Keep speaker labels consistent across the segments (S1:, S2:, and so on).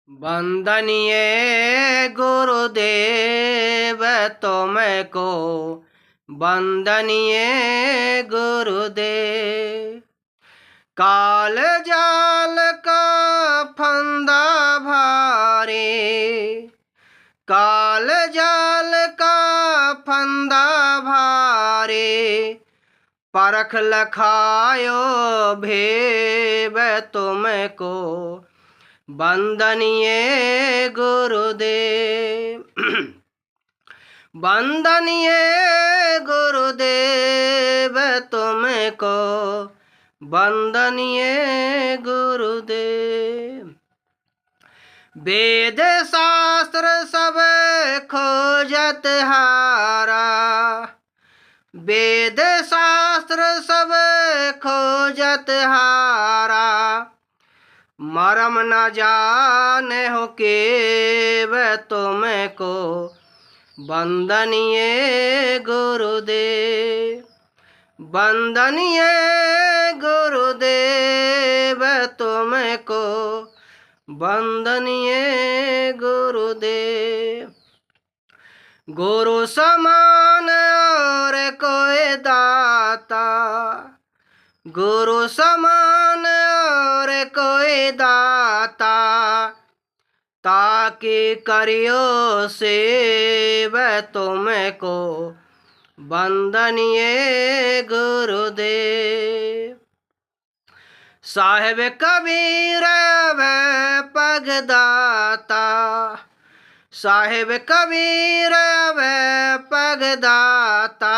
S1: वंदनीय गुरुदेव तुमको, वंदनीय गुरुदेव। काल जाल का फंदा भारी, काल जाल का फंदा भारी, परख लखायो भेव तुमको, वंदनीय गुरुदेव। वंदनीय गुरुदेव तुमको, वंदनीय गुरुदेव। वेद शास्त्र सब खोजत हारा, वेद शास्त्र सब खोजत हारा, मरम न जाने हो केव तुमको, वंदनीय गुरुदेव। वंदनीय गुरुदेव तुमको, वंदनीय गुरुदेव। गुरु समान और कोई दाता, गुरु समान और कोई दाता, ताकि करियो सेव तुमको, वंदनीय गुरुदेव। साहिब कबीर वह पगदाता, साहिब कबीर वह पगदाता,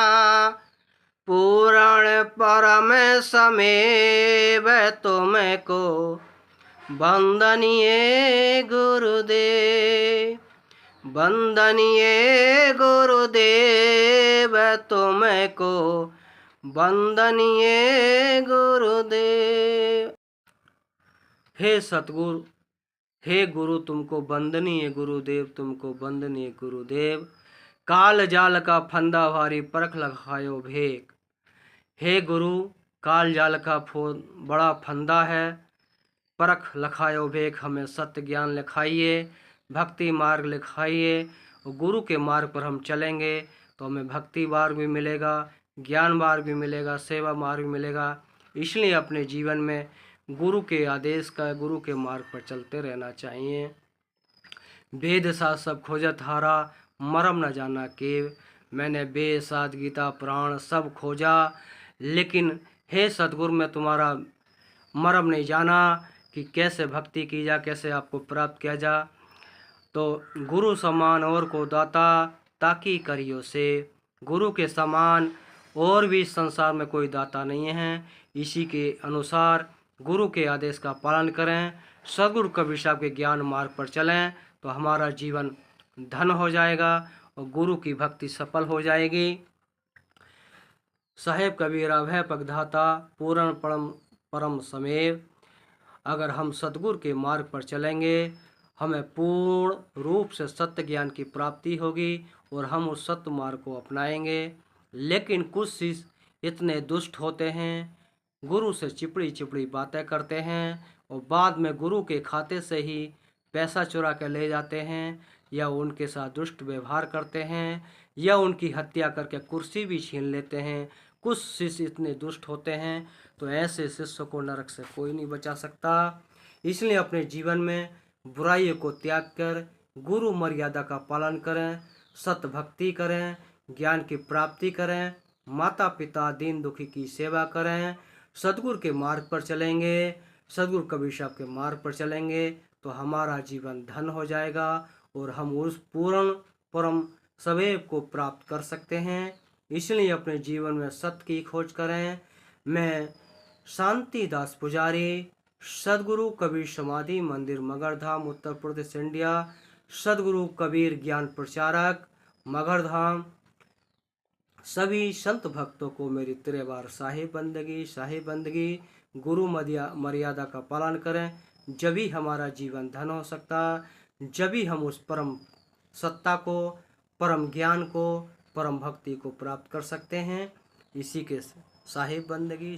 S1: पूर्ण परम समेव तुमको, वंदनीय गुरुदेव। वंदनीय गुरुदेव तुमको, वंदनीय गुरुदेव। हे सतगुरु, हे गुरु तुमको वंदनीय गुरुदेव, तुमको वंदनीय गुरुदेव। काल जाल का फंदा भारी, परख लखायो भेक। हे गुरु, काल जाल का बड़ा फंदा है, परख लखायो भेक। हमें सत्य ज्ञान लिखाइए, भक्ति मार्ग लिखाइए। गुरु के मार्ग पर हम चलेंगे तो हमें भक्ति मार्ग भी मिलेगा, ज्ञान मार्ग भी मिलेगा, सेवा मार्ग भी मिलेगा। इसलिए अपने जीवन में गुरु के आदेश का, गुरु के मार्ग पर चलते रहना चाहिए। वेद शास्त्र सब खोजत हारा, मरम न जाना केव। मैंने वेद शास्त्र गीता पुराण सब खोजा, लेकिन हे सतगुरु मैं तुम्हारा मरम नहीं जाना कि कैसे भक्ति की जा, कैसे आपको प्राप्त किया जा। तो गुरु समान और को दाता, ताकि करियो से। गुरु के समान और भी संसार में कोई दाता नहीं है। इसी के अनुसार गुरु के आदेश का पालन करें, सद्गुरु कबीर साहब के ज्ञान मार्ग पर चलें तो हमारा जीवन धन हो जाएगा और गुरु की भक्ति सफल हो जाएगी। साहेब कबीरा भय पगधाता, पूर्ण परम समेव। अगर हम सतगुरु के मार्ग पर चलेंगे, हमें पूर्ण रूप से सत्य ज्ञान की प्राप्ति होगी और हम उस सत्य मार्ग को अपनाएंगे। लेकिन कुछ शिष्य इतने दुष्ट होते हैं, गुरु से चिपड़ी चिपड़ी बातें करते हैं और बाद में गुरु के खाते से ही पैसा चुरा कर ले जाते हैं, या उनके साथ दुष्ट व्यवहार करते हैं, या उनकी हत्या करके कुर्सी भी छीन लेते हैं। कुछ शिष्य इतने दुष्ट होते हैं, तो ऐसे शिष्य को नरक से कोई नहीं बचा सकता। इसलिए अपने जीवन में बुराइयों को त्याग कर गुरु मर्यादा का पालन करें, सत्य भक्ति करें, ज्ञान की प्राप्ति करें, माता पिता दीन दुखी की सेवा करें। सतगुरु के मार्ग पर चलेंगे, सतगुरु कबीर साहब के मार्ग पर चलेंगे तो हमारा जीवन धन हो जाएगा और हम उस पूर्ण परम सवेव को प्राप्त कर सकते हैं। इसलिए अपने जीवन में सत्य की खोज करें। मैं शांति दास पुजारी, सदगुरु कबीर समाधि मंदिर मगरधाम उत्तर प्रदेश इंडिया, सदगुरु कबीर ज्ञान प्रचारक मगरधाम, सभी संत भक्तों को मेरी त्रिवार शाही बंदगी। गुरु मर्यादा का पालन करें, जब ही हमारा जीवन धन हो सकता, जब ही हम उस परम सत्ता को, परम ज्ञान को, परम भक्ति को प्राप्त कर सकते हैं। इसी के शाही बंदगी।